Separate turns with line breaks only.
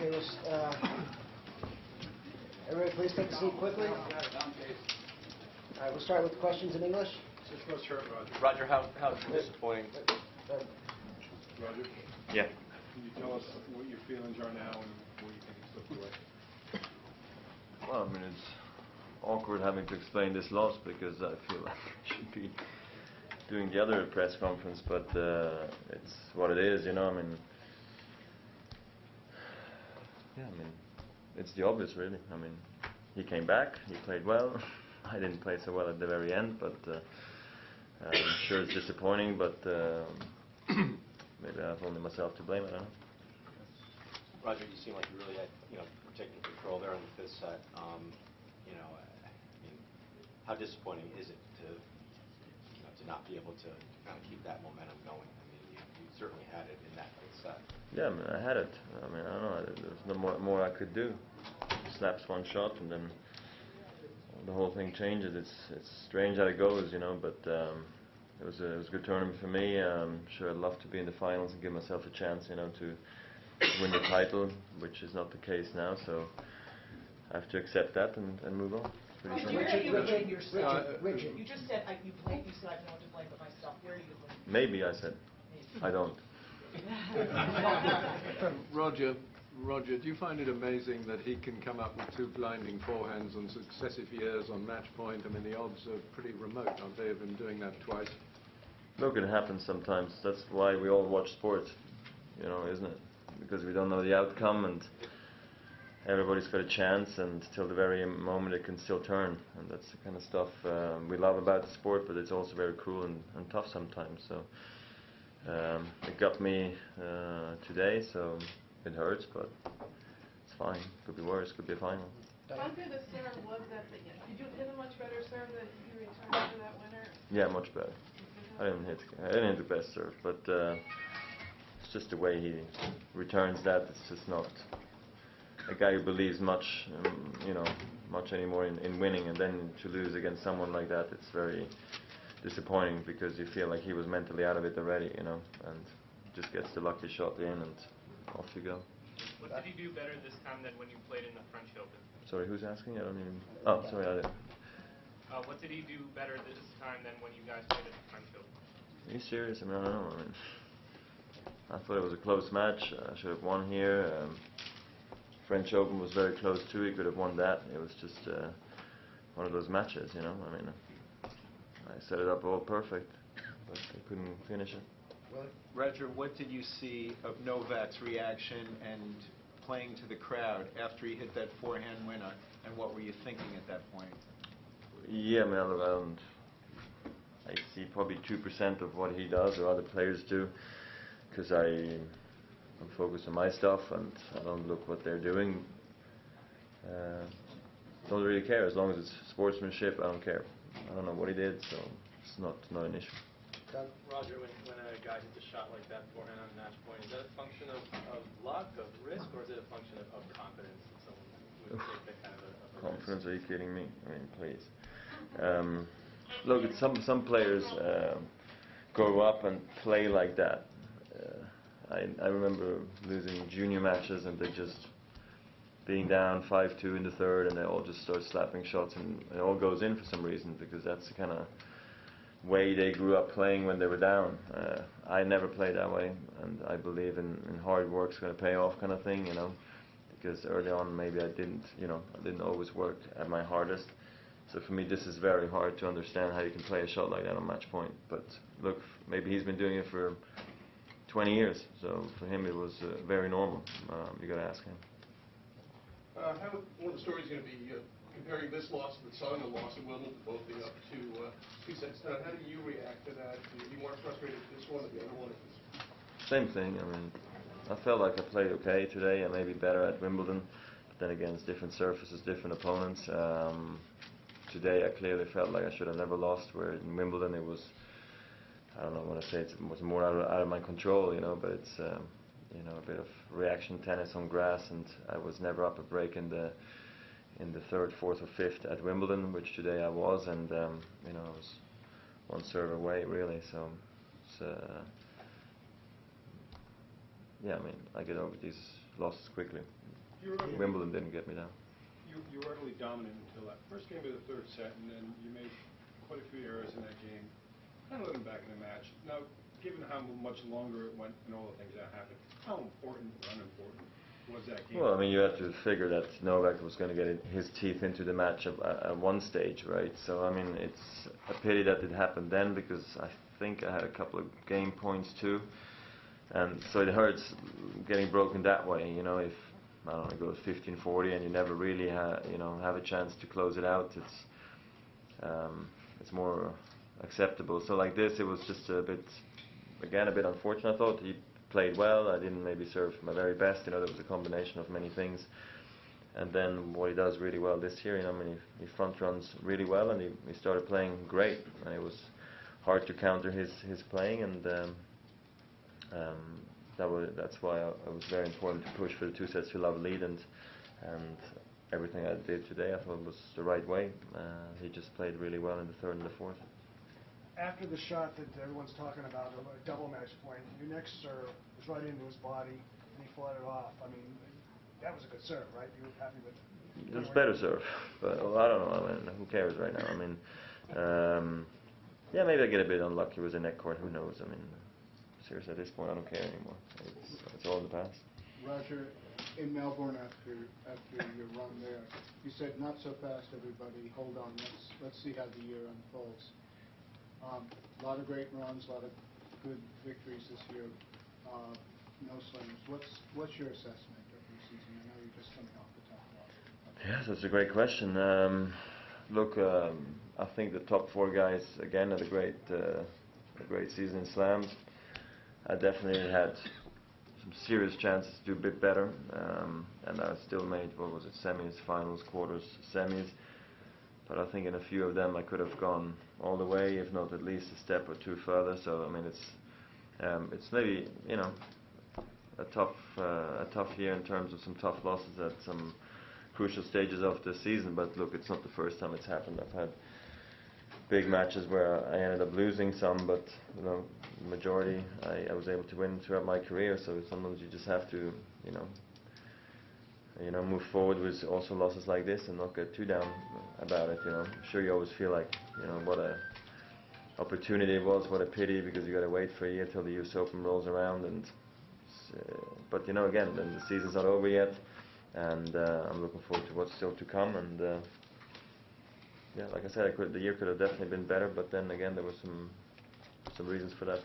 Okay, let's, everybody please take a seat quickly. All right, we'll start with questions in English.
Just go short, Roger.
Roger, how disappointing?
Roger?
Yeah.
Can you tell us what your feelings are now and what you think it slipped away?
Well, I mean, it's awkward having to explain this loss because I feel like I should be doing the other press conference, but it's what it is, you know. I mean, yeah, I mean, it's the obvious, really. I mean, he came back, he played well. I didn't play so well at the very end, but I'm sure it's disappointing, but maybe I have only myself to blame, I don't know.
Roger, you seem like you really had, taking control there in the fifth set. I mean, how disappointing is it to not be able to kind of keep that momentum going? I mean, you certainly had it in that fifth set.
Yeah, I mean, I had it. I mean, I don't know. There's no more I could do. Snaps one shot, and then the whole thing changes. It's strange how it goes, but it was a good tournament for me. Sure, I'd love to be in the finals and give myself a chance, to win the title, which is not the case now. So I have to accept that and move on.
Richard.
You just said you said I have no one to blame but myself. Where do you blame?
Maybe I said. I don't.
Roger, do you find it amazing that he can come up with two blinding forehands on successive years on match point? I mean, the odds are pretty remote, aren't they, of him doing that twice?
Look, it happens sometimes. That's why we all watch sports, isn't it? Because we don't know the outcome, and everybody's got a chance, and till the very moment it can still turn. And that's the kind of stuff we love about the sport, but it's also very cruel and tough sometimes. So it got me today, so it hurts, but it's fine. Could be worse. Could be a final.
How good a serve was that? Did you hit a much better serve that you returned for that winner?
Yeah, much better. I didn't hit the best serve, but it's just the way he returns that. It's just not a guy who believes much, much anymore in winning, and then to lose against someone like that, it's very disappointing because you feel like he was mentally out of it already, and just gets the lucky shot in and off you go.
What did he do better this time than when you played in the French Open?
Sorry, who's asking? I don't even... Oh, sorry, I didn't.
What did he do better this time than when you guys played at the French Open?
Are you serious? I mean, I don't know. I thought it was a close match. I should have won here. French Open was very close too. He could have won that. It was just one of those matches, I mean, I set it up all perfect, but I couldn't finish it.
Roger, what did you see of Novak's reaction and playing to the crowd after he hit that forehand winner, and what were you thinking at that point?
Yeah, I mean, I see probably 2% of what he does or other players do, because I'm focused on my stuff and I don't look what they're doing. Don't really care. As long as it's sportsmanship, I don't care. I don't know what he did, so it's not an issue.
Roger, when a guy hits a shot like that forehand on match point, is that a function of luck, of risk, or is it a function of confidence that someone would take that kind of a
confidence? Risk? Are you kidding me? I mean, please. Look, some players grow up and play like that. I remember losing junior matches and they just being down 5-2 in the third, and they all just start slapping shots, and it all goes in for some reason because that's the kind of way they grew up playing when they were down. I never played that way, and I believe in hard work's going to pay off kind of thing, because early on maybe I didn't always work at my hardest. So for me, this is very hard to understand how you can play a shot like that on match point. But look, maybe he's been doing it for 20 years, so for him it was very normal. You got to ask him.
One of the stories is going to be comparing this loss to the Southern loss in Wimbledon, both being up to 2 sets down. How do you react to that? Are you more frustrated with this one than the other one?
Same thing. I mean, I felt like I played okay today and maybe better at Wimbledon. But then again, it's different surfaces, different opponents. Today I clearly felt like I should have never lost, where in Wimbledon it was, I don't know what to say, it was more out of my control, but it's a bit of reaction tennis on grass, and I was never up a break in the third, fourth or fifth at Wimbledon, which today I was, and I was one serve away really, so it's yeah, I mean, I get over these losses quickly.
You were
Wimbledon didn't get me down.
You were utterly dominant until that first game of the third set, and then you made quite a few errors in that game. Kind of let him back in the match. Now, given how much longer it went and all the things that happened, how important or unimportant was that game?
Well, I mean, you had to figure that Novak was going to get his teeth into the match at one stage, right? So, I mean, it's a pity that it happened then, because I think I had a couple of game points too. And so it hurts getting broken that way, you know, if, I don't know, it goes 15-40 and you never really have a chance to close it out. It's more acceptable. So like this, it was just a bit unfortunate. I thought he played well. I didn't maybe serve my very best. You know, there was a combination of many things. And then what he does really well this year, you know, I mean, he front runs really well, and he started playing great. And it was hard to counter his playing, and that's why it was very important to push for the 2-sets-to-love lead, and everything I did today I thought was the right way. He just played really well in the third and the fourth.
After the shot that everyone's talking about, a double match point, your next serve was right into his body, and he fought it off. I mean, that was a good serve, right? You were happy with it?
It was better serve, but well, I don't know. I mean, who cares right now? I mean, yeah, maybe I get a bit unlucky with the neck court. Who knows? I mean, seriously, at this point, I don't care anymore. It's all in the past.
Roger, in Melbourne after your run there, you said, "Not so fast, everybody. Hold on. Let's see how the year unfolds." A lot of great runs, a lot of good victories this year. No slams. What's your assessment of your season? I know you're just coming off the top loss.
Yes, that's a great question. Look, I think the top four guys again had a great season in slams. I definitely had some serious chances to do a bit better, and I still made, what was it, semis, finals, quarters, semis. But I think in a few of them I could have gone all the way, if not at least a step or two further. So I mean, it's maybe, you know, a tough year in terms of some tough losses at some crucial stages of the season. But look, it's not the first time it's happened. I've had big matches where I ended up losing some, but you know, the majority I was able to win throughout my career. So sometimes you just have to, you know, move forward with also losses like this and not get too down about it. You know, sure, you always feel like, you know, what a opportunity it was, what a pity, because you got to wait for a year till the US Open rolls around. And but you know, again, then the season's not over yet, and I'm looking forward to what's still to come. And yeah, like I said, the year could have definitely been better, but then again, there were some reasons for that.